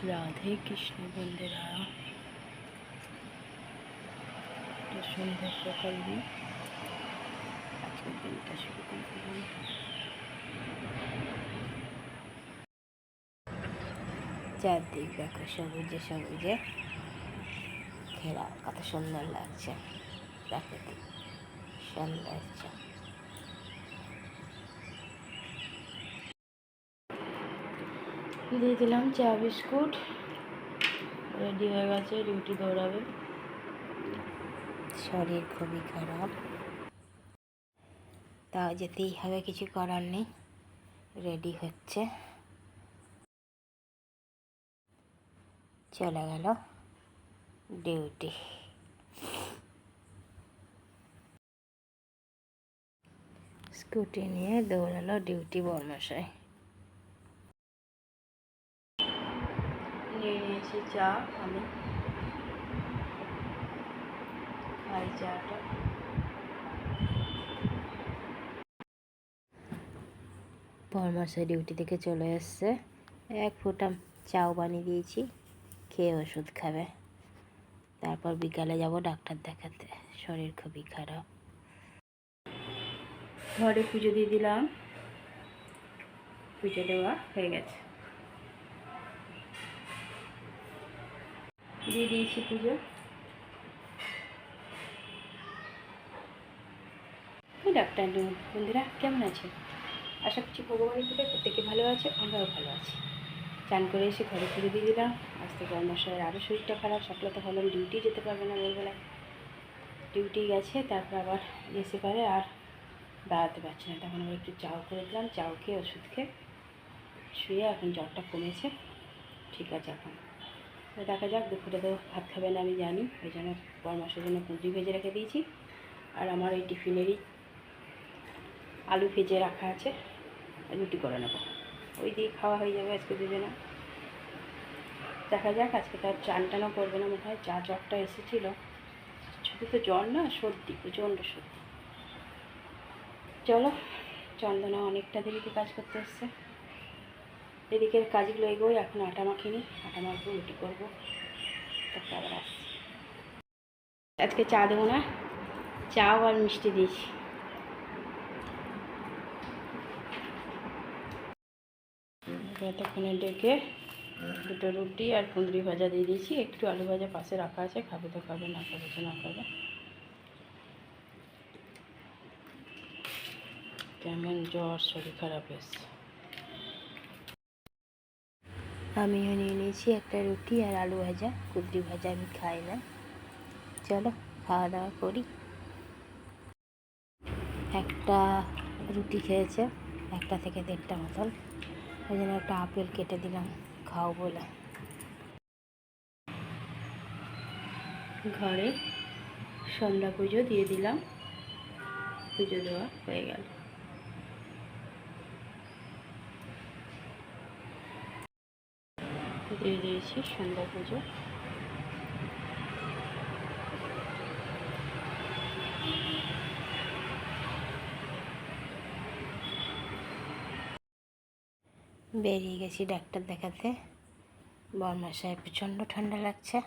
রাধে কৃষ্ণ বন্ধুরা, একটা সুন্দর সকাল দিন। আজকের দিনটা শুরু করে দিলাম। চারদিক দেখো সবুজে সবুজে ঘেরা, কত সুন্দর লাগছে প্রাকৃতিক সৌন্দর্য। দিয়ে দিলাম চা বিস্কুট, রেডি হয়ে গেছে, ডিউটি দৌড়াবে। শরীর খুবই খারাপ, তাও যেতেই হবে, কিছু করার নেই। রেডি হচ্ছে, চলে গেল ডিউটি। স্কুটি নিয়ে দৌড়ালো ডিউটি বর্মশাই। নিয়ে নিয়েছি চা, আমি খাই চাটা। বর্মশাই ডিউটি থেকে চলে এসছে, এক ফোঁটা চাও বানিয়ে দিয়েছি, খেয়ে ওষুধ খাবে। তারপর বিকালে যাব ডাক্তার দেখাতে, শরীর খুবই খারাপ। ঘরে পুজো দিয়ে দিলাম, পুজো দেওয়া হয়ে গেছে, দিয়ে দিয়েছি পুজো। ডাক্তার বন্ধুরা কেমন আছে? আশা করছি ভগবানের কৃপায় প্রত্যেকে ভালো আছে, আমরাও ভালো আছি। চান করে এসে ঘরে পুজো দিয়ে দিলাম। আজ থেকে বর্মশাইয়ের আরও শরীরটা খারাপ, সকালে তো ভাবলাম ডিউটি যেতে পারবে না, ভোরবেলায় ডিউটি গেছে, তারপর আবার এসে পারে আর দাঁড়াতে পারছে না। তখন আবার একটু চাও করে দিলাম, চাও খেয়ে ওষুধ খেয়ে শুয়ে এখন জ্বরটা কমেছে, ঠিক আছে। এখন দেখা যাক, দুপুরে তো ভাত খাবে না আমি জানি, ওই জন্য বর্মশাইয়ের জন্য কুঁদরি ভেজে রেখে দিয়েছি। আর আমার ওই টিফিনেরই আলু ভেজে রাখা আছে, রুটি করে নেবো, ওই দিয়ে খাওয়া হয়ে যাবে আজকে দুজনে। দেখা যাক, আজকে তার চান টানও করবে না মনে হয়, যা জ্বরটা এসেছিলো। শুধু তো জ্বর না, সর্দি, প্রচণ্ড সর্দি। চলো, চন্দনা অনেকটা দেরিতে কাজ করতে এসছে, এদিকের কাজগুলো এগোই। এখন আটা মাখিনি, আটা মাখবো, রুটি করবো, তারপর আবার আসছি। আজকে চা দেবো না, চাও আর মিষ্টি দিয়েছি। এতক্ষণে ডেকে দুটো রুটি আর কুঁদরি ভাজা দিয়ে দিয়েছি, একটু আলু ভাজা পাশে রাখা আছে, খাবে তো খাবে, না খাবে তো না খাবে। কেমন জ্বর, শরীর খারাপ এসছে। আমিও নিয়ে নিয়েছি একটা রুটি আর আলু ভাজা, কুঁদরি ভাজা আমি খাই না। চলো খাওয়া দাওয়া করি। একটা রুটি খেয়েছে, 1টা থেকে 1.5টা মতন, ওই জন্য একটা আপেল কেটে দিলাম খাও বলে। ঘরে সন্ধ্যা পুজো দিয়ে দিলাম, পুজো দেওয়া হয়ে গেল। দিয়ে দিয়েছি সন্ধ্যা পুজো। বেরিয়ে গেছি ডাক্তার দেখাতে। বর্মশাই প্রচণ্ড ঠান্ডা লাগছে।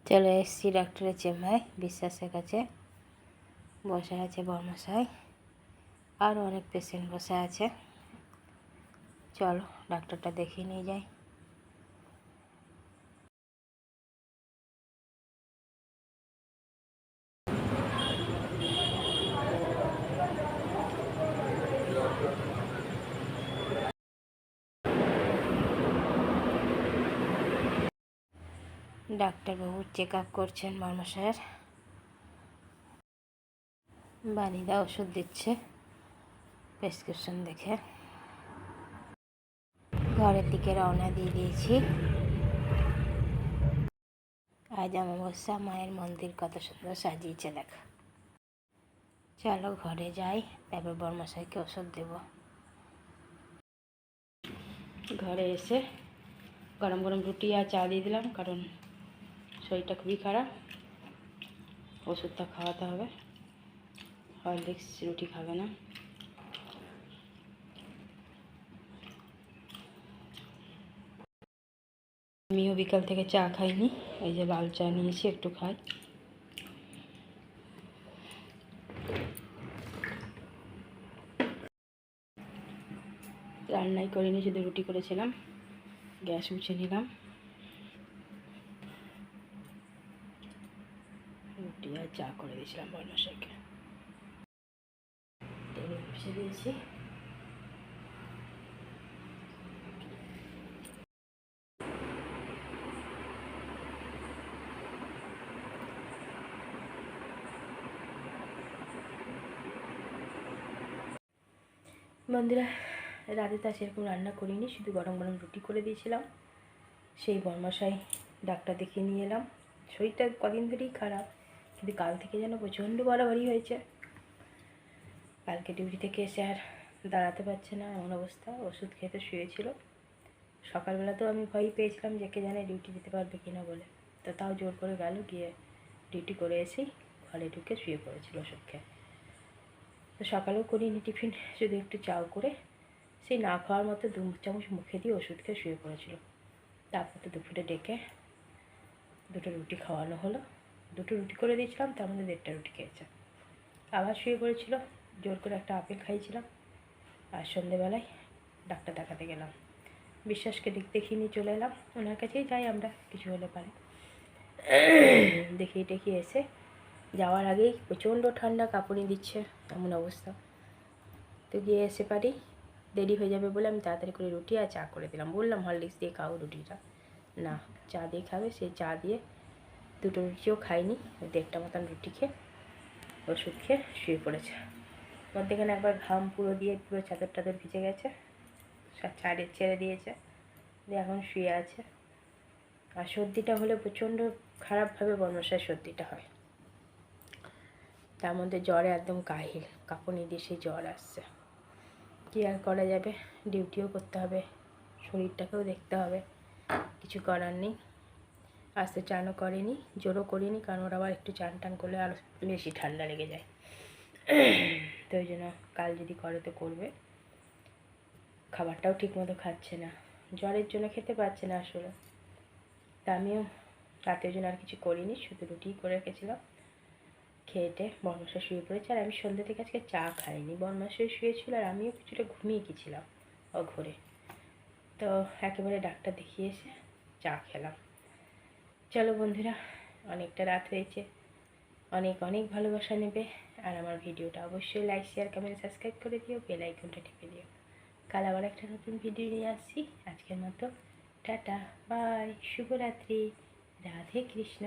চলে এসেছি ডাক্তারের চেম্বারে, বিশ্বাসের কাছে বসে আছে বর্মশাই, আরও অনেক পেশেন্ট বসে আছে। চলো ডাক্তারটা দেখিয়ে নিয়ে যাই। ডাক্তারবাবু চেক আপ করছেন বর্মশাইয়ের, বানিদা ওষুধ দিচ্ছে প্রেসক্রিপশন দেখে। ঘরের দিকে রওনা দিয়ে দিয়েছি। আজ অমাবস্যা, মায়ের মন্দির কত সুন্দর সাজিয়েছে দেখো। চলো ঘরে যাই, তারপর বর্মশাইকে ওষুধ দেব। ঘরে এসে গরম গরম রুটি আর চা দিয়ে দিলাম, কারণ শরীরটা খুবই খারাপ, ওষুধটা খাওয়াতে হবে। হরলিক্স রুটি খাবে না। আমিও বিকাল থেকে চা খাইনি, এই যে লাল চা নিয়েছি, একটু খাই। রান্নাই করিনি, শুধু রুটি করেছিলাম। গ্যাস মুছে নিলাম, রুটি আর চা করে দিয়েছিলাম বর্মশাইকে। তেল মুছে দিয়েছি। বন্ধুরা, রাতে তা সেরকম রান্না করিনি, শুধু গরম গরম রুটি করে দিয়েছিলাম। সেই বর্মশাই ডাক্তার দেখিয়ে নিয়ে এলাম। শরীরটা কদিন ধরেই খারাপ, কিন্তু কাল থেকে যেন প্রচণ্ড বাড়াবাড়ি হয়েছে। কালকে ডিউটি থেকে এসে আর দাঁড়াতে পারছে না, এমন অবস্থা। ওষুধ খেতে শুয়েছিল। সকালবেলাতেও আমি ভয় পেয়েছিলাম যে কে জানে ডিউটি যেতে পারবে কিনা বলে, তো তাও জোর করে গেল, গিয়ে ডিউটি করে এসেই ঘরে ঢুকে শুয়ে পড়েছিল ওষুধ খেয়ে। তো সকালেও করিনি টিফিন, শুধু একটু চাও করে সেই না খাওয়ার মতো 2 চামচ মুখে দিয়ে ওষুধ খেয়ে শুয়ে পড়েছিল। তারপর তো দুপুরে ডেকে 2টো রুটি খাওয়ানো হলো। 2টো রুটি করে দিয়েছিলাম, তার মধ্যে 1.5টা রুটি খেয়েছে। আবার শুয়ে পড়েছিল, জোর করে একটা আপেল খাইয়েছিলাম। আর সন্ধেবেলায় ডাক্তার দেখাতে গেলাম, বিশ্বাসকে দেখিয়ে নিয়ে চলে এলাম। ওনার কাছেই যাই আমরা, কিছু হলে পারে। দেখিয়ে টেখিয়ে এসে যাওয়ার আগেই প্রচণ্ড ঠান্ডা, কাঁপুনি দিচ্ছে, এমন অবস্থা। তো গিয়ে এসে পারি, দেরি হয়ে যাবে বলে আমি তাড়াতাড়ি করে রুটি আর চা করে দিলাম। বললাম হরলিক্স দিয়ে খাও রুটিটা, না চা দিয়ে খাবে। সেই চা দিয়ে 2টো রুটিও খাইনি, 1.5টা মতন রুটি খেয়ে ওষুধ খেয়ে শুয়ে পড়েছে। মধ্যেখানে একবার ঘাম পুরো দিয়ে পুরো চাদর টাদর ভিজে গেছে, ছেড়ে দিয়েছে, দিয়ে এখন শুয়ে আছে। আর সর্দিটা হলে প্রচণ্ড খারাপভাবে বর্মশায় সর্দিটা হয়, তার মধ্যে জ্বরে একদম কাহিল, কাঁপুনি দিয়ে সেই জ্বর আসছে। কী আর করা যাবে, ডিউটিও করতে হবে, শরীরটাকেও দেখতে হবে, কিছু করার নেই। আজ তো চানও করেনি, জোরও করিনি, কারণ ওরা আবার একটু চান টান করলে আরও বেশি ঠান্ডা লেগে যায়। তো ওই জন্য কাল যদি করে তো করবে। খাবারটাও ঠিকমতো খাচ্ছে না, জ্বরের জন্য খেতে পারছে না আসলে। তা আমিও রাতের জন্য আর কিছু করিনি, শুধু রুটিই করে রেখেছিলাম। খেয়েটে বর্মশা শুয়ে পড়েছে, আর আমি সন্ধ্যে থেকে আজকে চা খাইনি। বর্মশাই শুয়েছিল আর আমিও কিছুটা ঘুমিয়ে গেছিলাম অঘরে। তো একেবারে ডাক্তার দেখিয়ে এসে চা খেলাম। চলো বন্ধুরা, অনেকটা রাত হয়েছে, অনেক অনেক ভালোবাসা নেবে। আর আমার ভিডিওটা অবশ্যই লাইক শেয়ার কমেন্ট সাবস্ক্রাইব করে দিও, বেল আইকনটা টিপে দিও। কাল আবার একটা নতুন ভিডিও নিয়ে আসছি। আজকের মতো টাটা, বাই, শুভরাত্রি, রাধে কৃষ্ণ।